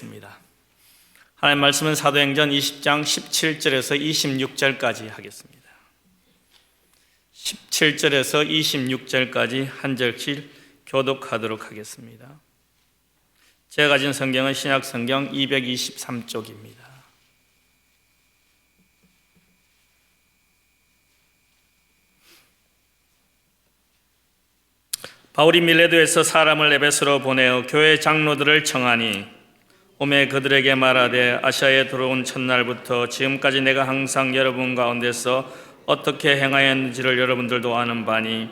입니다. 하나님 말씀은 사도행전 20장 17절에서 26절까지 하겠습니다. 17절에서 26절까지 한 절씩 교독하도록 하겠습니다. 제가 가진 성경은 신약성경 223쪽입니다. 바울이 밀레도에서 사람을 에베소로 보내어 교회 장로들을 청하니 오매 그들에게 말하되 아시아에 들어온 첫날부터 지금까지 내가 항상 여러분 가운데서 어떻게 행하였는지를 여러분들도 아는 바니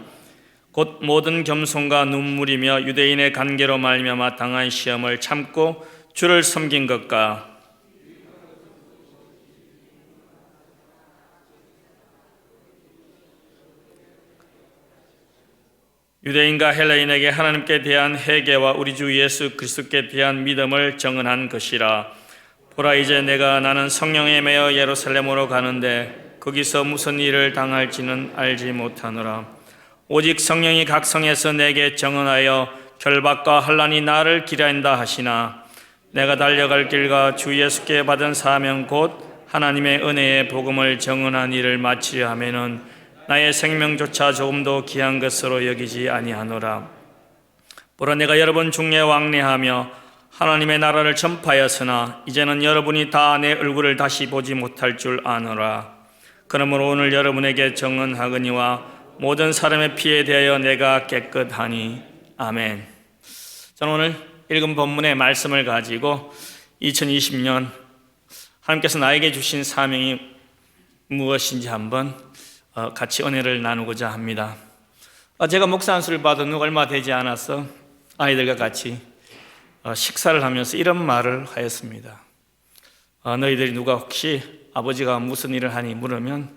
곧 모든 겸손과 눈물이며 유대인의 관계로 말미암아 당한 시험을 참고 주를 섬긴 것과 유대인과 헬라인에게 하나님께 대한 회개와 우리 주 예수 그리스도께 대한 믿음을 정언한 것이라. 보라, 이제 나는 성령에 매여 예루살렘으로 가는데 거기서 무슨 일을 당할지는 알지 못하노라. 오직 성령이 각 성에서 내게 정언하여 결박과 환난이 나를 기다린다 하시나 내가 달려갈 길과 주 예수께 받은 사명 곧 하나님의 은혜의 복음을 정언한 일을 마치려 하면은 나의 생명조차 조금도 귀한 것으로 여기지 아니하노라. 보라, 내가 여러분 중에 왕래하며 하나님의 나라를 전파하였으나 이제는 여러분이 다 내 얼굴을 다시 보지 못할 줄 아노라. 그러므로 오늘 여러분에게 정언하거니와 모든 사람의 피에 대하여 내가 깨끗하니. 아멘. 저는 오늘 읽은 본문의 말씀을 가지고 2020년 하나님께서 나에게 주신 사명이 무엇인지 한번 같이 은혜를 나누고자 합니다. 제가 목사 안수를 받은 후 얼마 되지 않아서 아이들과 같이 식사를 하면서 이런 말을 하였습니다. 너희들이 누가 혹시 아버지가 무슨 일을 하니 물으면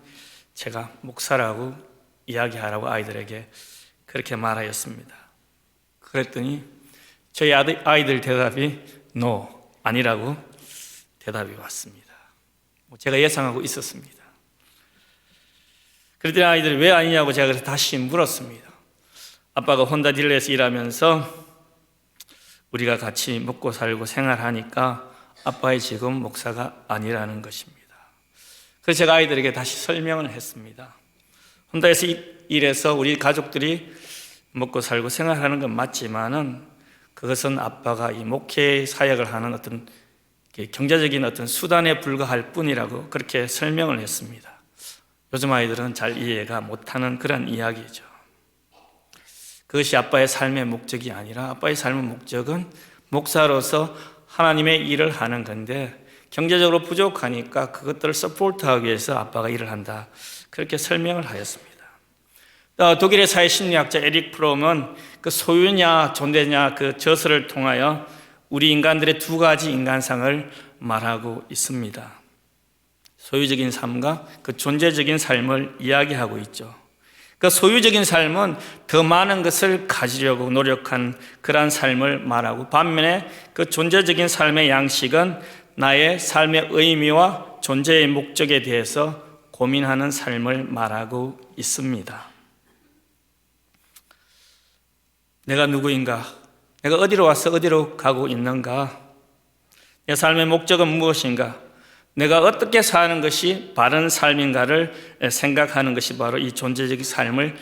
제가 목사라고 이야기하라고 아이들에게 그렇게 말하였습니다. 그랬더니 저희 아이들 대답이 No, 아니라고 대답이 왔습니다. 제가 예상하고 있었습니다. 그랬더니 아이들이 왜 아니냐고 제가 그래서 다시 물었습니다. 아빠가 혼다 딜러에서 일하면서 우리가 같이 먹고 살고 생활하니까 아빠의 지금 목사가 아니라는 것입니다. 그래서 제가 아이들에게 다시 설명을 했습니다. 혼다에서 일해서 우리 가족들이 먹고 살고 생활하는 건 맞지만은 그것은 아빠가 이 목회 사역을 하는 어떤 경제적인 어떤 수단에 불과할 뿐이라고 그렇게 설명을 했습니다. 요즘 아이들은 잘 이해가 못하는 그런 이야기죠. 그것이 아빠의 삶의 목적이 아니라 아빠의 삶의 목적은 목사로서 하나님의 일을 하는 건데 경제적으로 부족하니까 그것들을 서포트하기 위해서 아빠가 일을 한다. 그렇게 설명을 하였습니다. 독일의 사회심리학자 에릭 프롬은 그 소유냐 존재냐 그 저서를 통하여 우리 인간들의 두 가지 인간상을 말하고 있습니다. 소유적인 삶과 그 존재적인 삶을 이야기하고 있죠. 그 소유적인 삶은 더 많은 것을 가지려고 노력한 그러한 삶을 말하고 반면에 그 존재적인 삶의 양식은 나의 삶의 의미와 존재의 목적에 대해서 고민하는 삶을 말하고 있습니다. 내가 누구인가? 내가 어디로 와서 어디로 가고 있는가? 내 삶의 목적은 무엇인가? 내가 어떻게 사는 것이 바른 삶인가를 생각하는 것이 바로 이 존재적인 삶을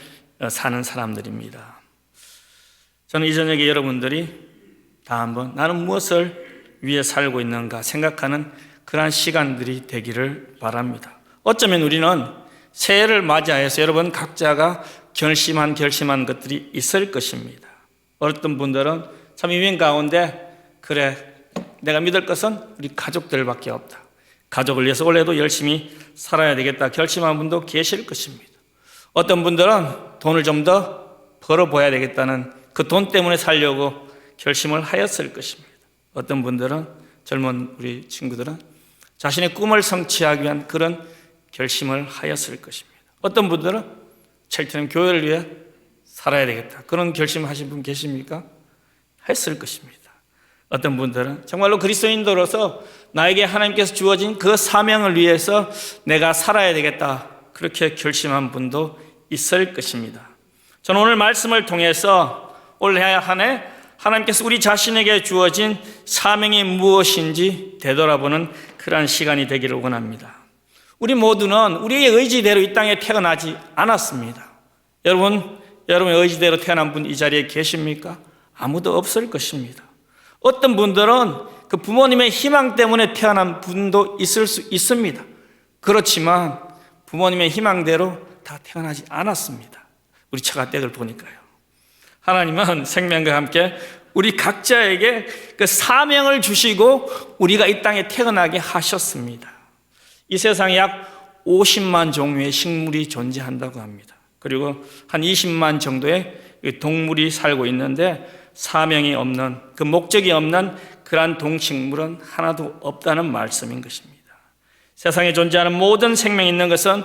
사는 사람들입니다. 저는 이 저녁에 여러분들이 다 한번 나는 무엇을 위해 살고 있는가 생각하는 그러한 시간들이 되기를 바랍니다. 어쩌면 우리는 새해를 맞이해서 여러분 각자가 결심한 것들이 있을 것입니다. 어떤 분들은 참 이민 가운데 그래 내가 믿을 것은 우리 가족들밖에 없다. 가족을 위해서 올해도 열심히 살아야 되겠다 결심한 분도 계실 것입니다. 어떤 분들은 돈을 좀 더 벌어봐야 되겠다는 그 돈 때문에 살려고 결심을 하였을 것입니다. 어떤 분들은 젊은 우리 친구들은 자신의 꿈을 성취하기 위한 그런 결심을 하였을 것입니다. 어떤 분들은 첼트는 교회를 위해 살아야 되겠다 그런 결심을 하신 분 계십니까? 했을 것입니다. 어떤 분들은 정말로 그리스도인으로서 나에게 하나님께서 주어진 그 사명을 위해서 내가 살아야 되겠다 그렇게 결심한 분도 있을 것입니다. 저는 오늘 말씀을 통해서 올해 한 해 하나님께서 우리 자신에게 주어진 사명이 무엇인지 되돌아보는 그러한 시간이 되기를 원합니다. 우리 모두는 우리의 의지대로 이 땅에 태어나지 않았습니다. 여러분의 의지대로 태어난 분 이 자리에 계십니까? 아무도 없을 것입니다. 어떤 분들은 그 부모님의 희망 때문에 태어난 분도 있을 수 있습니다. 그렇지만 부모님의 희망대로 다 태어나지 않았습니다. 우리 처가댁을 보니까요. 하나님은 생명과 함께 우리 각자에게 그 사명을 주시고 우리가 이 땅에 태어나게 하셨습니다. 이 세상에 약 50만 종류의 식물이 존재한다고 합니다. 그리고 한 20만 정도의 동물이 살고 있는데 사명이 없는, 그 목적이 없는 그러한 동식물은 하나도 없다는 말씀인 것입니다. 세상에 존재하는 모든 생명이 있는 것은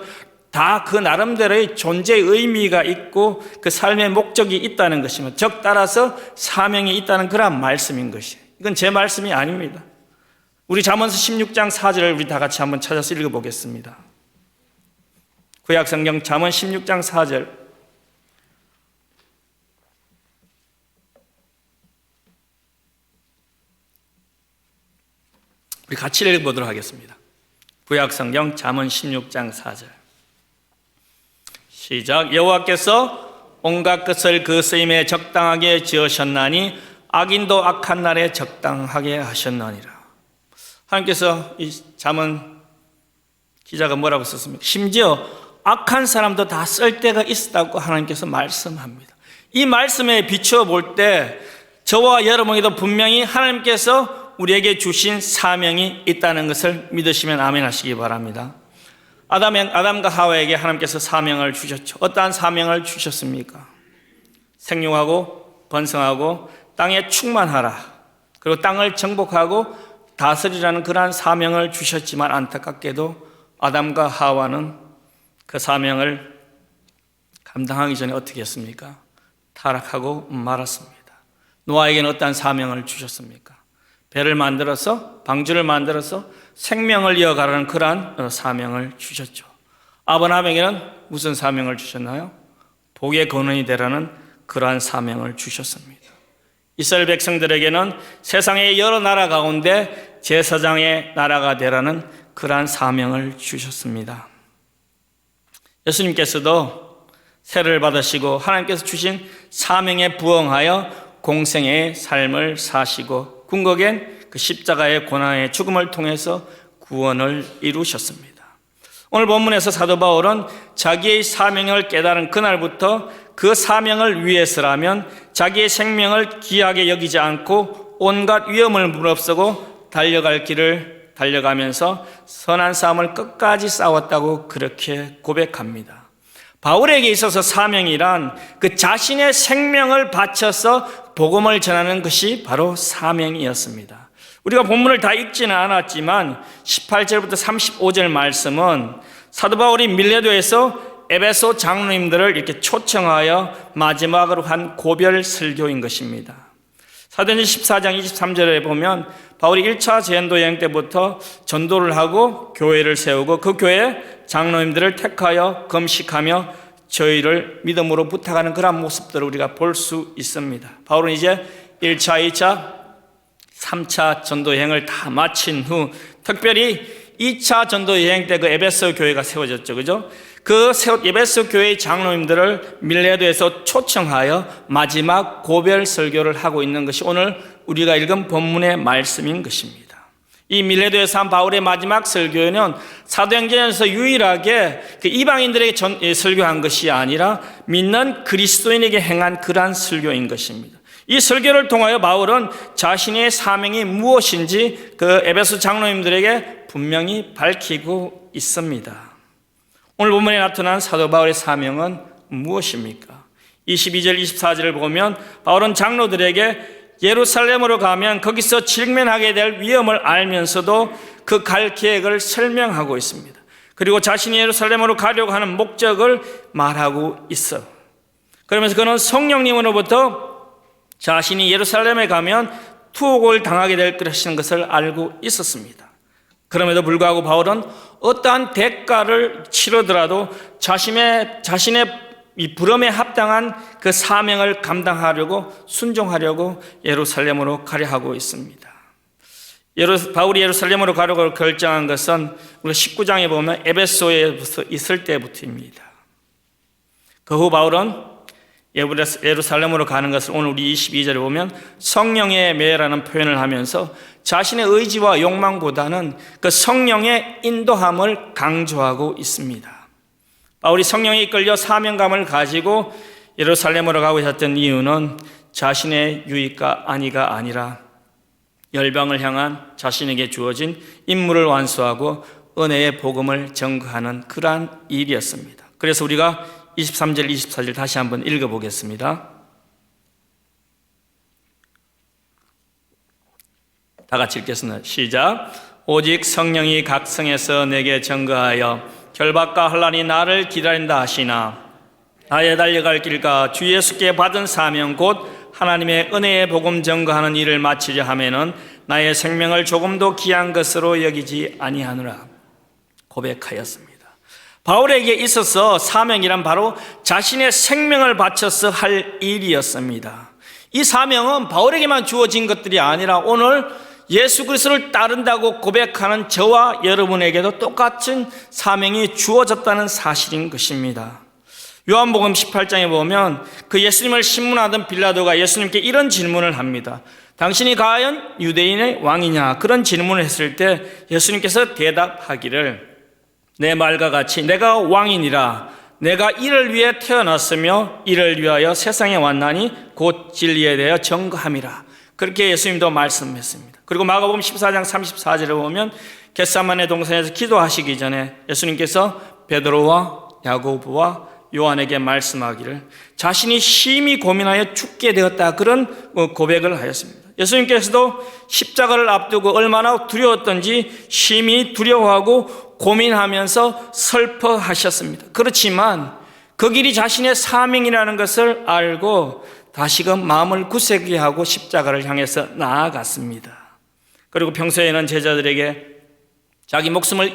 다 그 나름대로의 존재의 의미가 있고 그 삶의 목적이 있다는 것이며 즉 따라서 사명이 있다는 그런 말씀인 것이에요. 이건 제 말씀이 아닙니다. 우리 잠언서 16장 4절을 우리 다 같이 한번 찾아서 읽어보겠습니다. 구약성경 잠언 16장 4절. 우리 같이 읽어보도록 하겠습니다. 구약성경 잠언 16장 4절. 시작. 여호와께서 온갖 것을 그 쓰임에 적당하게 지으셨나니 악인도 악한 날에 적당하게 하셨느니라. 하나님께서 이 잠언 기자가 뭐라고 썼습니까? 심지어 악한 사람도 다 쓸 때가 있다고 하나님께서 말씀합니다. 이 말씀에 비추어 볼 때 저와 여러분에게도 분명히 하나님께서 우리에게 주신 사명이 있다는 것을 믿으시면 아멘 하시기 바랍니다. 아담과 하와에게 하나님께서 사명을 주셨죠. 어떠한 사명을 주셨습니까? 생육하고 번성하고 땅에 충만하라. 그리고 땅을 정복하고 다스리라는 그러한 사명을 주셨지만 안타깝게도 아담과 하와는 그 사명을 감당하기 전에 어떻게 했습니까? 타락하고 말았습니다. 노아에게는 어떠한 사명을 주셨습니까? 배를 만들어서, 방주를 만들어서 생명을 이어가라는 그러한 사명을 주셨죠. 아브라함에게는 무슨 사명을 주셨나요? 복의 근원이 되라는 그러한 사명을 주셨습니다. 이스라엘 백성들에게는 세상의 여러 나라 가운데 제사장의 나라가 되라는 그러한 사명을 주셨습니다. 예수님께서도 세례를 받으시고 하나님께서 주신 사명에 부응하여 공생애의 삶을 사시고 궁극엔 그 십자가의 고난의 죽음을 통해서 구원을 이루셨습니다. 오늘 본문에서 사도 바울은 자기의 사명을 깨달은 그날부터 그 사명을 위해서라면 자기의 생명을 귀하게 여기지 않고 온갖 위험을 무릅쓰고 달려갈 길을 달려가면서 선한 싸움을 끝까지 싸웠다고 그렇게 고백합니다. 바울에게 있어서 사명이란 그 자신의 생명을 바쳐서 복음을 전하는 것이 바로 사명이었습니다. 우리가 본문을 다 읽지는 않았지만 18절부터 35절 말씀은 사도 바울이 밀레도에서 에베소 장로님들을 이렇게 초청하여 마지막으로 한 고별 설교인 것입니다. 사도행전 14장 23절에 보면 바울이 1차 제인도 여행 때부터 전도를 하고 교회를 세우고 그 교회 장로님들을 택하여 금식하며 저희를 믿음으로 부탁하는 그런 모습들을 우리가 볼 수 있습니다. 바울은 이제 1차, 2차, 3차 전도 여행을 다 마친 후 특별히 2차 전도 여행 때 그 에베소 교회가 세워졌죠. 그죠? 그 에베소 교회의 장로님들을 밀레도에서 초청하여 마지막 고별 설교를 하고 있는 것이 오늘 우리가 읽은 본문의 말씀인 것입니다. 이 밀레도에서 한 바울의 마지막 설교는 사도행전에서 유일하게 그 이방인들에게 설교한 것이 아니라 믿는 그리스도인에게 행한 그러한 설교인 것입니다. 이 설교를 통하여 바울은 자신의 사명이 무엇인지 그 에베소 장로님들에게 분명히 밝히고 있습니다. 오늘 본문에 나타난 사도 바울의 사명은 무엇입니까? 22절 24절을 보면 바울은 장로들에게 예루살렘으로 가면 거기서 직면하게 될 위험을 알면서도 그 갈 계획을 설명하고 있습니다. 그리고 자신이 예루살렘으로 가려고 하는 목적을 말하고 있어. 그러면서 그는 성령님으로부터 자신이 예루살렘에 가면 투옥을 당하게 될 것을 알고 있었습니다. 그럼에도 불구하고 바울은 어떠한 대가를 치르더라도 자신의 이 부름에 합당한 그 사명을 감당하려고 순종하려고 예루살렘으로 가려 하고 있습니다. 바울이 예루살렘으로 가려고 결정한 것은 우리 19장에 보면 에베소에 있을 때부터입니다. 그 후 바울은 예루살렘으로 가는 것을 오늘 우리 22절에 보면 성령의 매라는 표현을 하면서 자신의 의지와 욕망보다는 그 성령의 인도함을 강조하고 있습니다. 바울이 성령에 이끌려 사명감을 가지고 예루살렘으로 가고 있었던 이유는 자신의 유익과 안위가 아니라 열방을 향한 자신에게 주어진 임무를 완수하고 은혜의 복음을 전거하는 그러한 일이었습니다. 그래서 우리가 23절, 24절 다시 한번 읽어보겠습니다. 다 같이 읽겠습니다. 시작. 오직 성령이 각 성에서 내게 전거하여 결박과 혼란이 나를 기다린다 하시나 나의 달려갈 길과 주 예수께 받은 사명 곧 하나님의 은혜의 복음 전거하는 일을 마치려 하면은 나의 생명을 조금도 귀한 것으로 여기지 아니하노라 고백하였습니다. 바울에게 있어서 사명이란 바로 자신의 생명을 바쳐서 할 일이었습니다. 이 사명은 바울에게만 주어진 것들이 아니라 오늘 예수 그리스도를 따른다고 고백하는 저와 여러분에게도 똑같은 사명이 주어졌다는 사실인 것입니다. 요한복음 18장에 보면 그 예수님을 신문하던 빌라도가 예수님께 이런 질문을 합니다. 당신이 과연 유대인의 왕이냐? 그런 질문을 했을 때 예수님께서 대답하기를 내 말과 같이 내가 왕이니라. 내가 이를 위해 태어났으며 이를 위하여 세상에 왔나니 곧 진리에 대하여 전거함이라. 그렇게 예수님도 말씀했습니다. 그리고 마가복음 14장 34절에 보면 겟세마네 동산에서 기도하시기 전에 예수님께서 베드로와 야고보와 요한에게 말씀하기를 자신이 심히 고민하여 죽게 되었다 그런 고백을 하였습니다. 예수님께서도 십자가를 앞두고 얼마나 두려웠던지 심히 두려워하고 고민하면서 슬퍼하셨습니다. 그렇지만 그 길이 자신의 사명이라는 것을 알고 다시금 마음을 굳세게 하고 십자가를 향해서 나아갔습니다. 그리고 평소에는 제자들에게 자기 목숨을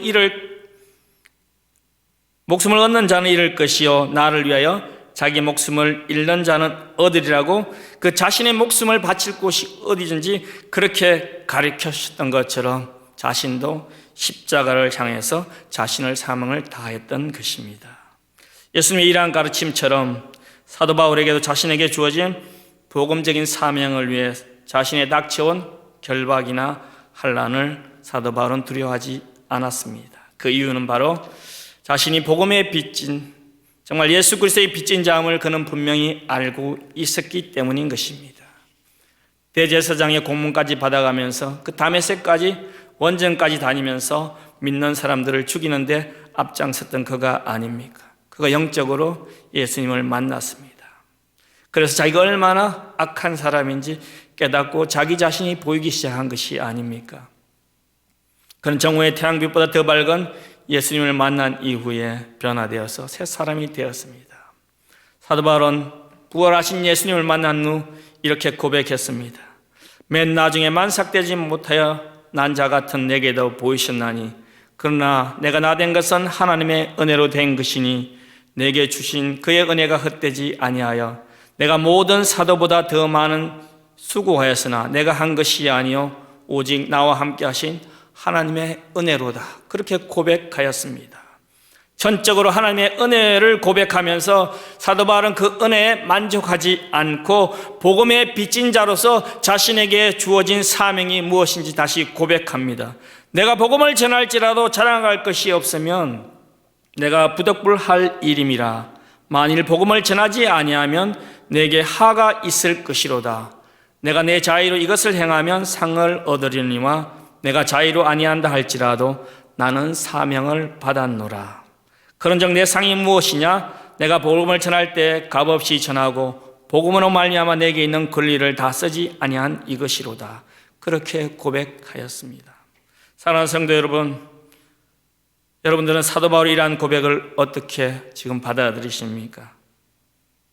얻는 자는 잃을 것이요 나를 위하여 자기 목숨을 잃는 자는 얻으리라고 그 자신의 목숨을 바칠 곳이 어디든지 그렇게 가르치셨던 것처럼 자신도 십자가를 향해서 자신의 사명을 다했던 것입니다. 예수님의 이러한 가르침처럼 사도 바울에게도 자신에게 주어진 복음적인 사명을 위해 자신의 닥쳐온 결박이나 환난을 사도 바울은 두려워하지 않았습니다. 그 이유는 바로 자신이 복음의 빚진 정말 예수 그리스도의 빚진 자임을 그는 분명히 알고 있었기 때문인 것입니다. 대제사장의 공문까지 받아가면서 그 다메섹까지 원정까지 다니면서 믿는 사람들을 죽이는데 앞장섰던 그가 아닙니까? 그가 영적으로 예수님을 만났습니다. 그래서 자기가 얼마나 악한 사람인지 깨닫고 자기 자신이 보이기 시작한 것이 아닙니까? 그는 정오의 태양빛보다 더 밝은 예수님을 만난 이후에 변화되어서 새 사람이 되었습니다. 사도 바울은 부활하신 예수님을 만난 후 이렇게 고백했습니다. 맨 나중에 만삭되지 못하여 난 자 같은 내게도 보이셨나니 그러나 내가 나된 것은 하나님의 은혜로 된 것이니 내게 주신 그의 은혜가 헛되지 아니하여 내가 모든 사도보다 더 많은 수고하였으나 내가 한 것이 아니요 오직 나와 함께 하신 하나님의 은혜로다. 그렇게 고백하였습니다. 전적으로 하나님의 은혜를 고백하면서 사도 바울은 그 은혜에 만족하지 않고 복음의 빚진 자로서 자신에게 주어진 사명이 무엇인지 다시 고백합니다. 내가 복음을 전할지라도 자랑할 것이 없으면 내가 부득불할 일임이라. 만일 복음을 전하지 아니하면 내게 하가 있을 것이로다. 내가 내 자의로 이것을 행하면 상을 얻으려니와 내가 자의로 아니한다 할지라도 나는 사명을 받았노라. 그런즉 내 상이 무엇이냐? 내가 복음을 전할 때 값없이 전하고 복음으로 말미암아 내게 있는 권리를 다 쓰지 아니한 이것이로다. 그렇게 고백하였습니다. 사랑하는 성도 여러분, 여러분들은 사도 바울의 이러한 고백을 어떻게 지금 받아들이십니까?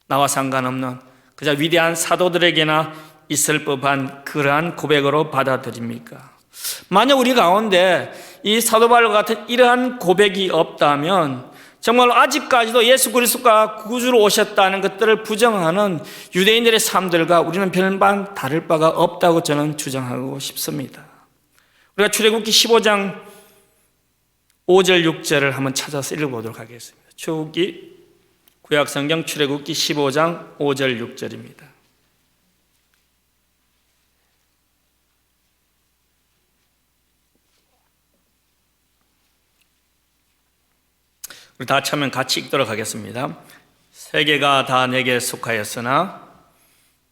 나와 상관없는 그저 위대한 사도들에게나 있을 법한 그러한 고백으로 받아들입니까? 만약 우리 가운데 이 사도 바울 같은 이러한 고백이 없다면 정말로 아직까지도 예수 그리스도가 구주로 오셨다는 것들을 부정하는 유대인들의 삶들과 우리는 별반 다를 바가 없다고 저는 주장하고 싶습니다. 우리가 출애굽기 15장 5절 6절을 한번 찾아서 읽어보도록 하겠습니다. 출애굽기 구약성경 출애굽기 15장 5절 6절입니다. 우리 다 처음엔 같이 읽도록 하겠습니다. 세계가 다 내게 속하였으나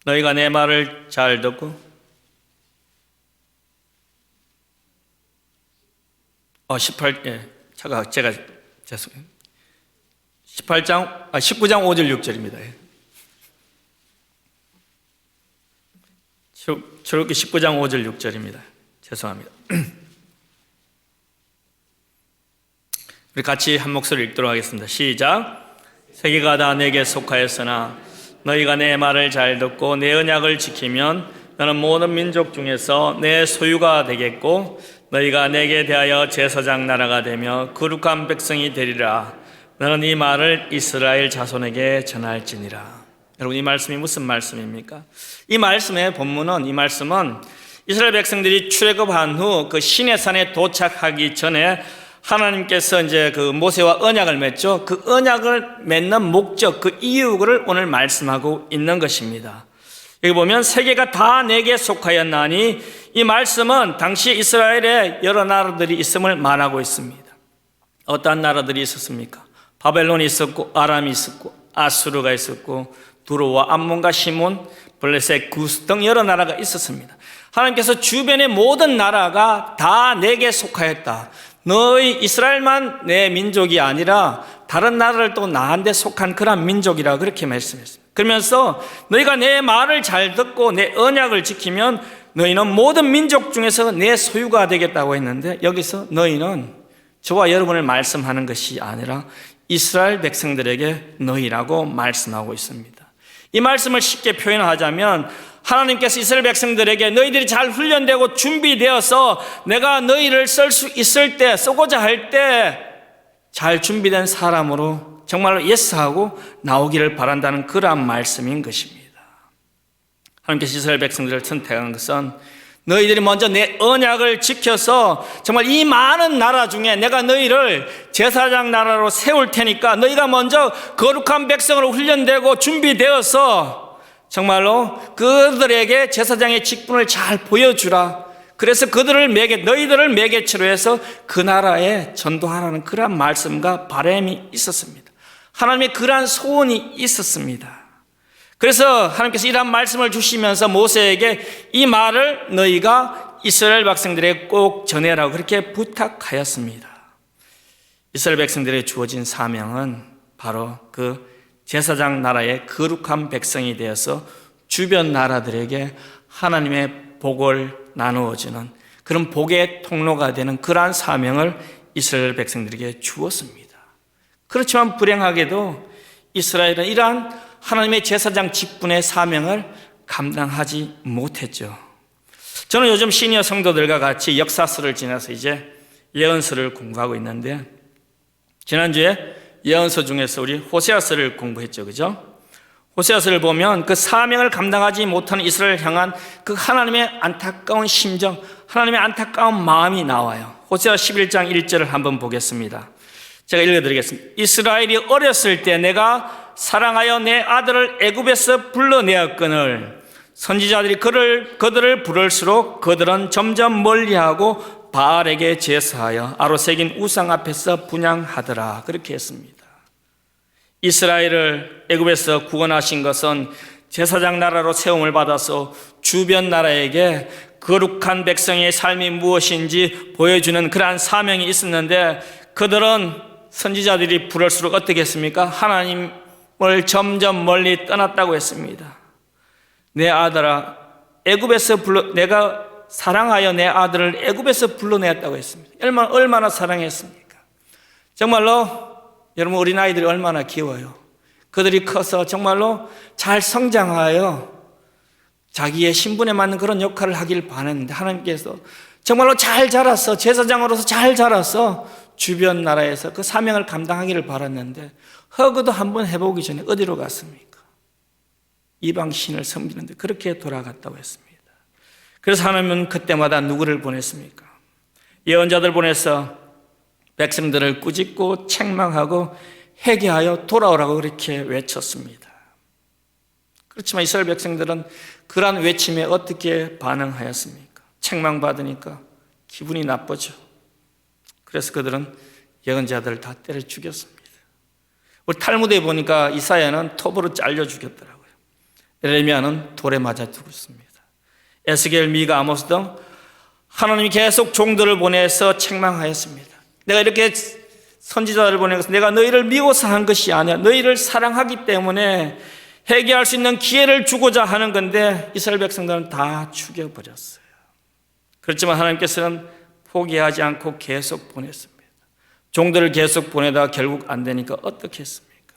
너희가 내 말을 잘 듣고 19장 5절 6절입니다. 출애굽기 19장 5절 6절입니다. 죄송합니다. 우리 같이 한 목소리 읽도록 하겠습니다. 시작. 세계가 다 내게 속하였으나 너희가 내 말을 잘 듣고 내 언약을 지키면 너는 모든 민족 중에서 내 소유가 되겠고 너희가 내게 대하여 제사장 나라가 되며 거룩한 백성이 되리라. 너는 이 말을 이스라엘 자손에게 전할지니라. 여러분, 이 말씀이 무슨 말씀입니까? 이 말씀의 본문은, 이 말씀은 이스라엘 백성들이 출애굽한 후 그 시내산에 도착하기 전에 하나님께서 이제 그 모세와 언약을 맺죠. 그 언약을 맺는 목적, 그 이유를 오늘 말씀하고 있는 것입니다. 여기 보면 세계가 다 내게 속하였나니, 이 말씀은 당시 이스라엘에 여러 나라들이 있음을 말하고 있습니다. 어떠한 나라들이 있었습니까? 바벨론이 있었고, 아람이 있었고, 아수르가 있었고, 두로와 암몬과 시몬, 블레셋, 구스 등 여러 나라가 있었습니다. 하나님께서 주변의 모든 나라가 다 내게 속하였다. 너희 이스라엘만 내 민족이 아니라 다른 나라를 또 나한테 속한 그런 민족이라 그렇게 말씀했습니다. 그러면서 너희가 내 말을 잘 듣고 내 언약을 지키면 너희는 모든 민족 중에서 내 소유가 되겠다고 했는데, 여기서 너희는 저와 여러분을 말씀하는 것이 아니라 이스라엘 백성들에게 너희라고 말씀하고 있습니다. 이 말씀을 쉽게 표현하자면 하나님께서 이스라엘 백성들에게 너희들이 잘 훈련되고 준비되어서 내가 너희를 쓸 수 있을 때, 쓰고자 할 때 잘 준비된 사람으로 정말로 예스하고 나오기를 바란다는 그러한 말씀인 것입니다. 하나님께서 이스라엘 백성들을 선택한 것은 너희들이 먼저 내 언약을 지켜서 정말 이 많은 나라 중에 내가 너희를 제사장 나라로 세울 테니까 너희가 먼저 거룩한 백성으로 훈련되고 준비되어서 정말로 그들에게 제사장의 직분을 잘 보여주라. 그래서 너희들을 매개체로 해서 그 나라에 전도하라는 그러한 말씀과 바람이 있었습니다. 하나님의 그러한 소원이 있었습니다. 그래서 하나님께서 이러한 말씀을 주시면서 모세에게 이 말을 너희가 이스라엘 백성들에게 꼭 전해라고 그렇게 부탁하였습니다. 이스라엘 백성들에게 주어진 사명은 바로 그 제사장 나라의 거룩한 백성이 되어서 주변 나라들에게 하나님의 복을 나누어주는 그런 복의 통로가 되는 그러한 사명을 이스라엘 백성들에게 주었습니다. 그렇지만 불행하게도 이스라엘은 이러한 하나님의 제사장 직분의 사명을 감당하지 못했죠. 저는 요즘 시니어 성도들과 같이 역사서를 지나서 이제 예언서를 공부하고 있는데, 지난주에 예언서 중에서 우리 호세아서를 공부했죠. 그죠? 호세아서를 보면 그 사명을 감당하지 못하는 이스라엘을 향한 그 하나님의 안타까운 심정, 하나님의 안타까운 마음이 나와요. 호세아 11장 1절을 한번 보겠습니다. 제가 읽어드리겠습니다. 이스라엘이 어렸을 때 내가 사랑하여 내 아들을 애굽에서 불러내었거늘 선지자들이 그들을 부를수록 그들은 점점 멀리하고 바알에게 제사하여 아로새긴 우상 앞에서 분향하더라. 그렇게 했습니다. 이스라엘을 애굽에서 구원하신 것은 제사장 나라로 세움을 받아서 주변 나라에게 거룩한 백성의 삶이 무엇인지 보여주는 그러한 사명이 있었는데, 그들은 선지자들이 부를수록 어떻게 했습니까? 하나님을 점점 멀리 떠났다고 했습니다. 내 아들아, 내가 사랑하여 내 아들을 애굽에서 불러내었다고 했습니다. 얼마나 사랑했습니까? 정말로 여러분, 어린아이들이 얼마나 귀여워요. 그들이 커서 정말로 잘 성장하여 자기의 신분에 맞는 그런 역할을 하길 바랐는데, 하나님께서 정말로 잘 자라서 제사장으로서 잘 자라서 주변 나라에서 그 사명을 감당하기를 바랐는데 허그도 한번 해보기 전에 어디로 갔습니까? 이방 신을 섬기는데 그렇게 돌아갔다고 했습니다. 그래서 하나님은 그때마다 누구를 보냈습니까? 예언자들 보내서 백성들을 꾸짖고 책망하고 회개하여 돌아오라고 그렇게 외쳤습니다. 그렇지만 이스라엘 백성들은 그러한 외침에 어떻게 반응하였습니까? 책망받으니까 기분이 나쁘죠. 그래서 그들은 예언자들을 다 때려 죽였습니다. 우리 탈무드에 보니까 이사야는 톱으로 잘려 죽였더라고요. 에레미야는 돌에 맞아 죽었습니다. 에스겔, 미가, 아모스 등 하나님이 계속 종들을 보내서 책망하였습니다. 내가 이렇게 선지자들을 보내서 내가 너희를 미워서 한 것이 아니야. 너희를 사랑하기 때문에 회개할 수 있는 기회를 주고자 하는 건데 이스라엘 백성들은 다 죽여버렸어요. 그렇지만 하나님께서는 포기하지 않고 계속 보냈습니다. 종들을 계속 보내다가 결국 안 되니까 어떻게 했습니까?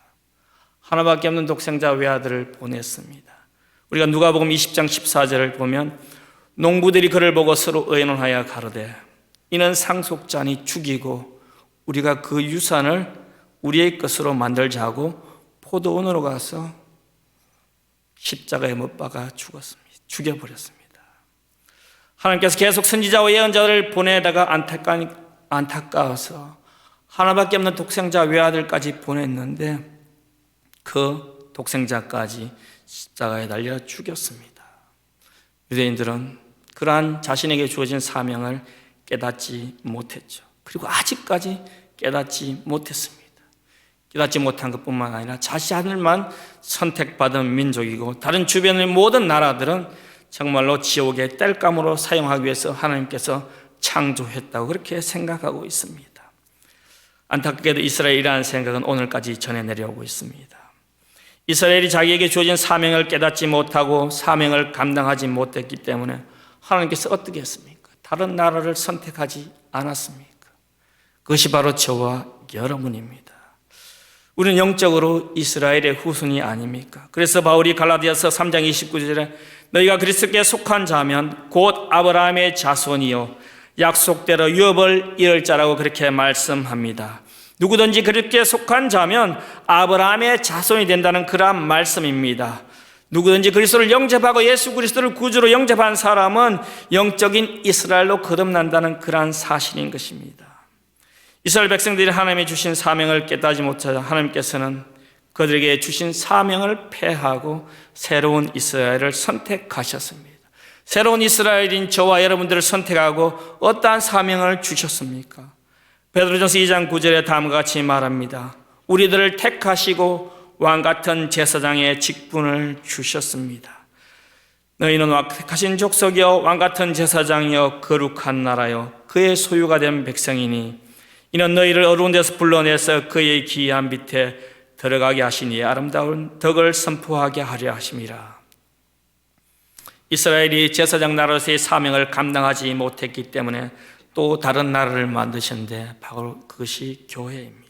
하나밖에 없는 독생자 외아들을 보냈습니다. 우리가 누가복음 20장 14절을 보면 농부들이 그를 보고 서로 의논하여 가로되 이는 상속자니 죽이고 우리가 그 유산을 우리의 것으로 만들자 하고 포도원으로 가서 십자가에 못 박아 죽었습니다. 죽여버렸습니다. 하나님께서 계속 선지자와 예언자를 보내다가 안타까워서 하나밖에 없는 독생자 외아들까지 보냈는데 그 독생자까지 십자가에 달려 죽였습니다. 유대인들은 그러한 자신에게 주어진 사명을 깨닫지 못했죠. 그리고 아직까지 깨닫지 못했습니다. 깨닫지 못한 것뿐만 아니라 자신들만 선택받은 민족이고 다른 주변의 모든 나라들은 정말로 지옥의 땔감으로 사용하기 위해서 하나님께서 창조했다고 그렇게 생각하고 있습니다. 안타깝게도 이스라엘의 이러한 생각은 오늘까지 전해 내려오고 있습니다. 이스라엘이 자기에게 주어진 사명을 깨닫지 못하고 사명을 감당하지 못했기 때문에 하나님께서 어떻게 했습니까? 다른 나라를 선택하지 않았습니까? 그것이 바로 저와 여러분입니다. 우리는 영적으로 이스라엘의 후손이 아닙니까? 그래서 바울이 갈라디아서 3장 29절에 너희가 그리스도께 속한 자면 곧 아브라함의 자손이요 약속대로 유업을 이을 자라고 그렇게 말씀합니다. 누구든지 그렇게 속한 자면 아브라함의 자손이 된다는 그러한 말씀입니다. 누구든지 그리스도를 영접하고 예수 그리스도를 구주로 영접한 사람은 영적인 이스라엘로 거듭난다는 그러한 사실인 것입니다. 이스라엘 백성들이 하나님이 주신 사명을 깨닫지 못하자 하나님께서는 그들에게 주신 사명을 폐하고 새로운 이스라엘을 선택하셨습니다. 새로운 이스라엘인 저와 여러분들을 선택하고 어떠한 사명을 주셨습니까? 베드로전서 2장 9절에 다음과 같이 말합니다. 우리들을 택하시고 왕같은 제사장의 직분을 주셨습니다. 너희는 택하신 족속이요 왕같은 제사장이요 거룩한 나라요 그의 소유가 된 백성이니 이는 너희를 어두운 데서 불러내서 그의 기이한 밑에 들어가게 하시니 아름다운 덕을 선포하게 하려 하심이라. 이스라엘이 제사장 나라로서의 사명을 감당하지 못했기 때문에 또 다른 나라를 만드셨는데 바로 그것이 교회입니다.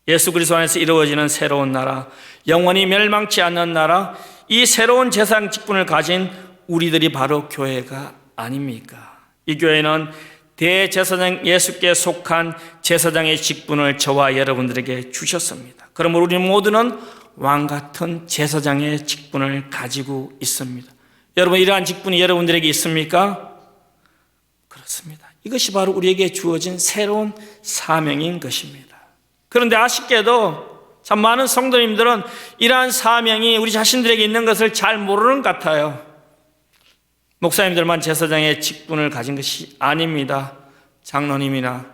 예수 그리스도 안에서 이루어지는 새로운 나라, 영원히 멸망치 않는 나라, 이 새로운 제사장 직분을 가진 우리들이 바로 교회가 아닙니까? 이 교회는 대제사장 예수께 속한 제사장의 직분을 저와 여러분들에게 주셨습니다. 그러므로 우리 모두는 왕같은 제사장의 직분을 가지고 있습니다. 여러분, 이러한 직분이 여러분들에게 있습니까? 그렇습니다. 이것이 바로 우리에게 주어진 새로운 사명인 것입니다. 그런데 아쉽게도 참 많은 성도님들은 이러한 사명이 우리 자신들에게 있는 것을 잘 모르는 것 같아요. 목사님들만 제사장의 직분을 가진 것이 아닙니다. 장로님이나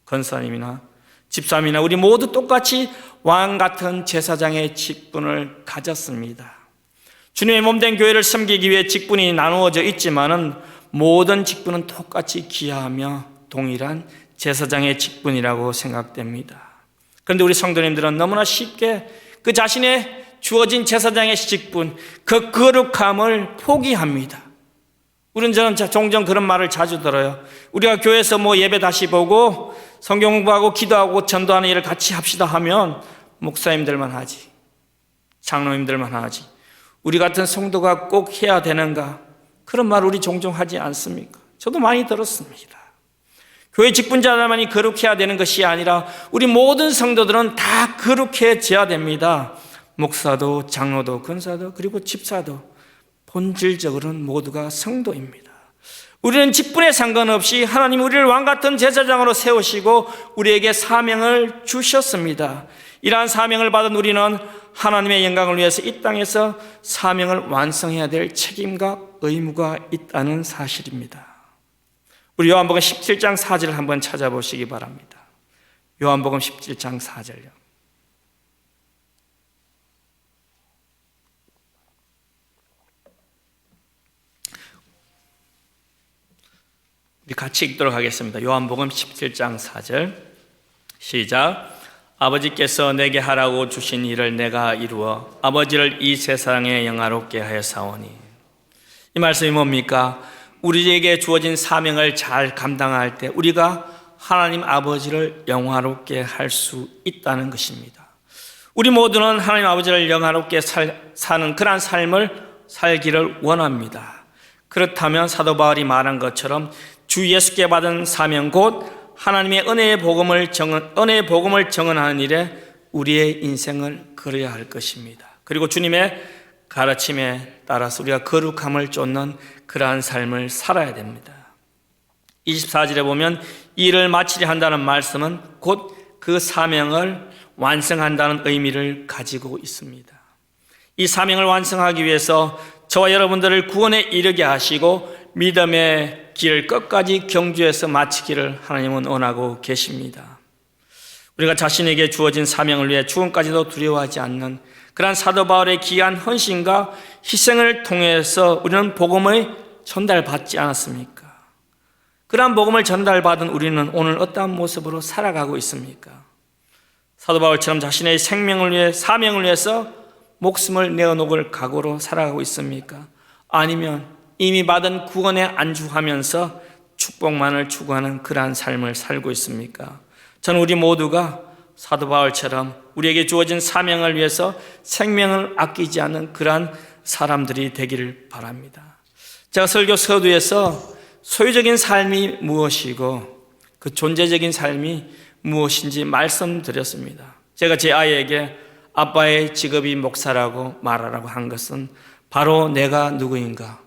권사님이나 집사님이나 우리 모두 똑같이 왕 같은 제사장의 직분을 가졌습니다. 주님의 몸된 교회를 섬기기 위해 직분이 나누어져 있지만은 모든 직분은 똑같이 귀하며 동일한 제사장의 직분이라고 생각됩니다. 그런데 우리 성도님들은 너무나 쉽게 그 자신의 주어진 제사장의 직분, 그 거룩함을 포기합니다. 저는 종종 그런 말을 자주 들어요. 우리가 교회에서 예배 다시 보고 성경 공부하고 기도하고 전도하는 일을 같이 합시다 하면 목사님들만 하지, 장로님들만 하지, 우리 같은 성도가 꼭 해야 되는가? 그런 말 우리 종종 하지 않습니까? 저도 많이 들었습니다. 교회 직분자들만이 거룩해야 되는 것이 아니라 우리 모든 성도들은 다 거룩해져야 됩니다. 목사도, 장로도, 권사도, 그리고 집사도 본질적으로는 모두가 성도입니다. 우리는 직분에 상관없이 하나님 우리를 왕같은 제사장으로 세우시고 우리에게 사명을 주셨습니다. 이러한 사명을 받은 우리는 하나님의 영광을 위해서 이 땅에서 사명을 완성해야 될 책임과 의무가 있다는 사실입니다. 우리 요한복음 17장 4절을 한번 찾아보시기 바랍니다. 요한복음 17장 4절요. 우리 같이 읽도록 하겠습니다. 요한복음 17장 4절 시작. 아버지께서 내게 하라고 주신 일을 내가 이루어 아버지를 이 세상에 영화롭게 하였사오니. 이 말씀이 뭡니까? 우리에게 주어진 사명을 잘 감당할 때 우리가 하나님 아버지를 영화롭게 할 수 있다는 것입니다. 우리 모두는 하나님 아버지를 영화롭게 사는 그러한 삶을 살기를 원합니다. 그렇다면 사도 바울이 말한 것처럼 주 예수께 받은 사명 곧 하나님의 은혜의 복음을 증언하는 일에 우리의 인생을 걸어야 할 것입니다. 그리고 주님의 가르침에 따라서 우리가 거룩함을 쫓는 그러한 삶을 살아야 됩니다. 24절에 보면 이 일을 마치려 한다는 말씀은 곧 그 사명을 완성한다는 의미를 가지고 있습니다. 이 사명을 완성하기 위해서 저와 여러분들을 구원에 이르게 하시고 믿음의 길을 끝까지 경주해서 마치기를 하나님은 원하고 계십니다. 우리가 자신에게 주어진 사명을 위해 죽음까지도 두려워하지 않는 그러한 사도 바울의 귀한 헌신과 희생을 통해서 우리는 복음을 전달받지 않았습니까? 그러한 복음을 전달받은 우리는 오늘 어떠한 모습으로 살아가고 있습니까? 사도 바울처럼 자신의 생명을 위해 사명을 위해서 목숨을 내어놓을 각오로 살아가고 있습니까? 아니면 이미 받은 구원에 안주하면서 축복만을 추구하는 그러한 삶을 살고 있습니까? 저는 우리 모두가 사도 바울처럼 우리에게 주어진 사명을 위해서 생명을 아끼지 않는 그러한 사람들이 되기를 바랍니다. 제가 설교 서두에서 소유적인 삶이 무엇이고 그 존재적인 삶이 무엇인지 말씀드렸습니다. 제가 제 아이에게 아빠의 직업이 목사라고 말하라고 한 것은 바로 내가 누구인가,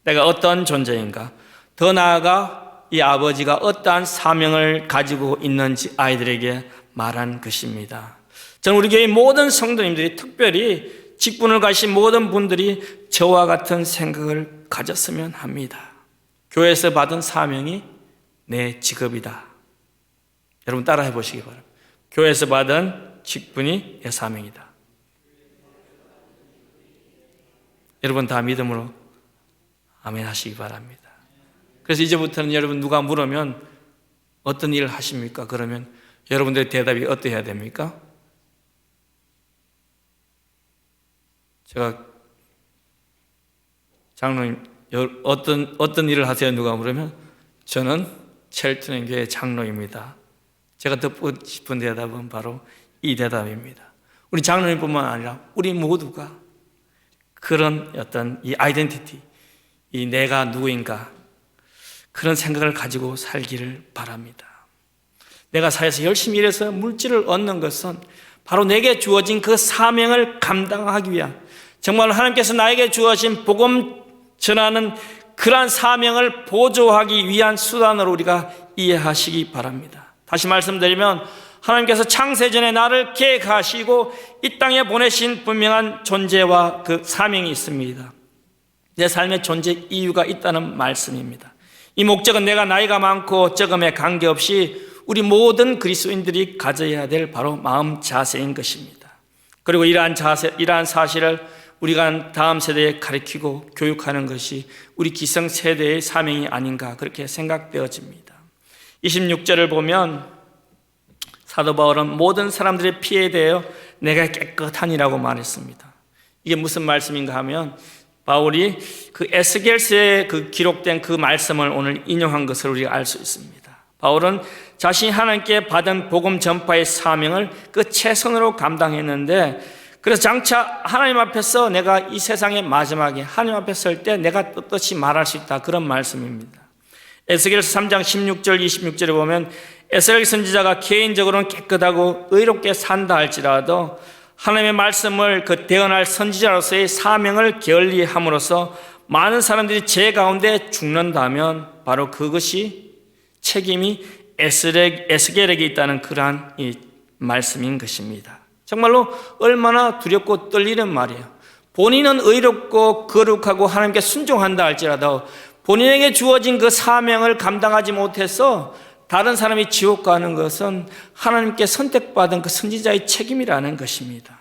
내가 어떤 존재인가, 더 나아가 이 아버지가 어떠한 사명을 가지고 있는지 아이들에게 말한 것입니다. 저는 우리 교회 모든 성도님들이 특별히 직분을 가신 모든 분들이 저와 같은 생각을 가졌으면 합니다. 교회에서 받은 사명이 내 직업이다. 여러분 따라해 보시기 바랍니다. 교회에서 받은 직분이 내 사명이다. 여러분 다 믿음으로 아멘 하시기 바랍니다. 그래서 이제부터는 여러분 누가 물으면 어떤 일을 하십니까? 그러면 여러분들의 대답이 어떠해야 됩니까? 제가 장로님 어떤 일을 하세요? 누가 물으면 저는 첼트는 교회 장로입니다. 제가 듣고 싶은 대답은 바로 이 대답입니다. 우리 장로님뿐만 아니라 우리 모두가 그런 어떤 이 아이덴티티, 이 내가 누구인가 그런 생각을 가지고 살기를 바랍니다. 내가 사회에서 열심히 일해서 물질을 얻는 것은 바로 내게 주어진 그 사명을 감당하기 위한, 정말 하나님께서 나에게 주어진 복음 전하는 그러한 사명을 보조하기 위한 수단으로 우리가 이해하시기 바랍니다. 다시 말씀드리면 하나님께서 창세전에 나를 계획하시고 이 땅에 보내신 분명한 존재와 그 사명이 있습니다. 내 삶의 존재 이유가 있다는 말씀입니다. 이 목적은 내가 나이가 많고 적음에 관계없이 우리 모든 그리스도인들이 가져야 될 바로 마음 자세인 것입니다. 그리고 이러한 사실을 우리가 다음 세대에 가르치고 교육하는 것이 우리 기성 세대의 사명이 아닌가 그렇게 생각되어집니다. 26절을 보면 사도 바울은 모든 사람들의 피에 대하여 내가 깨끗하니라고 말했습니다. 이게 무슨 말씀인가 하면 바울이 그 에스겔서에 그 기록된 그 말씀을 오늘 인용한 것을 우리가 알 수 있습니다. 바울은 자신이 하나님께 받은 복음 전파의 사명을 그 최선으로 감당했는데, 그래서 장차 하나님 앞에서 내가 이 세상의 마지막에 하나님 앞에 설 때 내가 떳떳이 말할 수 있다, 그런 말씀입니다. 에스겔서 3장 16절 26절에 보면 에스겔 선지자가 개인적으로는 깨끗하고 의롭게 산다 할지라도 하나님의 말씀을 그 대언할 선지자로서의 사명을 게을리함으로써 많은 사람들이 죄 가운데 죽는다면 바로 그것이 책임이 에스겔에게 있다는 그러한 이 말씀인 것입니다. 정말로 얼마나 두렵고 떨리는 말이에요. 본인은 의롭고 거룩하고 하나님께 순종한다 할지라도 본인에게 주어진 그 사명을 감당하지 못해서 다른 사람이 지옥 가는 것은 하나님께 선택받은 그 선지자의 책임이라는 것입니다.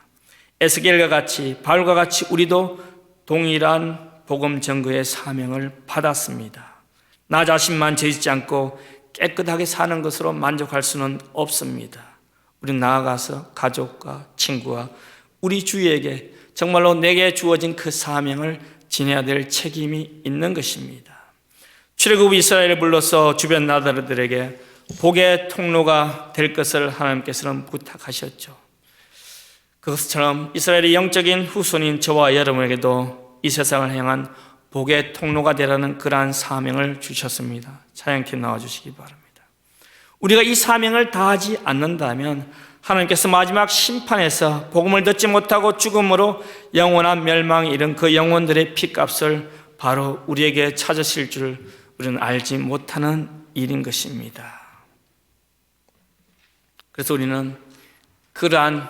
에스겔과 같이 바울과 같이 우리도 동일한 복음 전거의 사명을 받았습니다. 나 자신만 죄짓지 않고 깨끗하게 사는 것으로 만족할 수는 없습니다. 우리는 나아가서 가족과 친구와 우리 주위에게 정말로 내게 주어진 그 사명을 지내야 될 책임이 있는 것입니다. 출애굽 이스라엘을 불러서 주변 나라들에게 복의 통로가 될 것을 하나님께서는 부탁하셨죠. 그것처럼 이스라엘의 영적인 후손인 저와 여러분에게도 이 세상을 향한 복의 통로가 되라는 그러한 사명을 주셨습니다. 찬양팀 나와주시기 바랍니다. 우리가 이 사명을 다하지 않는다면 하나님께서 마지막 심판에서 복음을 듣지 못하고 죽음으로 영원한 멸망에 이른 그 영혼들의 피값을 바로 우리에게 찾으실 줄 우리는 알지 못하는 일인 것입니다. 그래서 우리는 그러한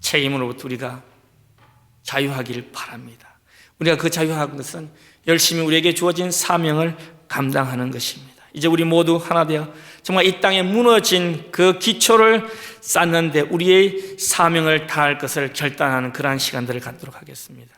책임으로부터 우리가 자유하기를 바랍니다. 우리가 그 자유한 것은 열심히 우리에게 주어진 사명을 감당하는 것입니다. 이제 우리 모두 하나 되어 정말 이 땅에 무너진 그 기초를 쌓는데 우리의 사명을 다할 것을 결단하는 그러한 시간들을 갖도록 하겠습니다.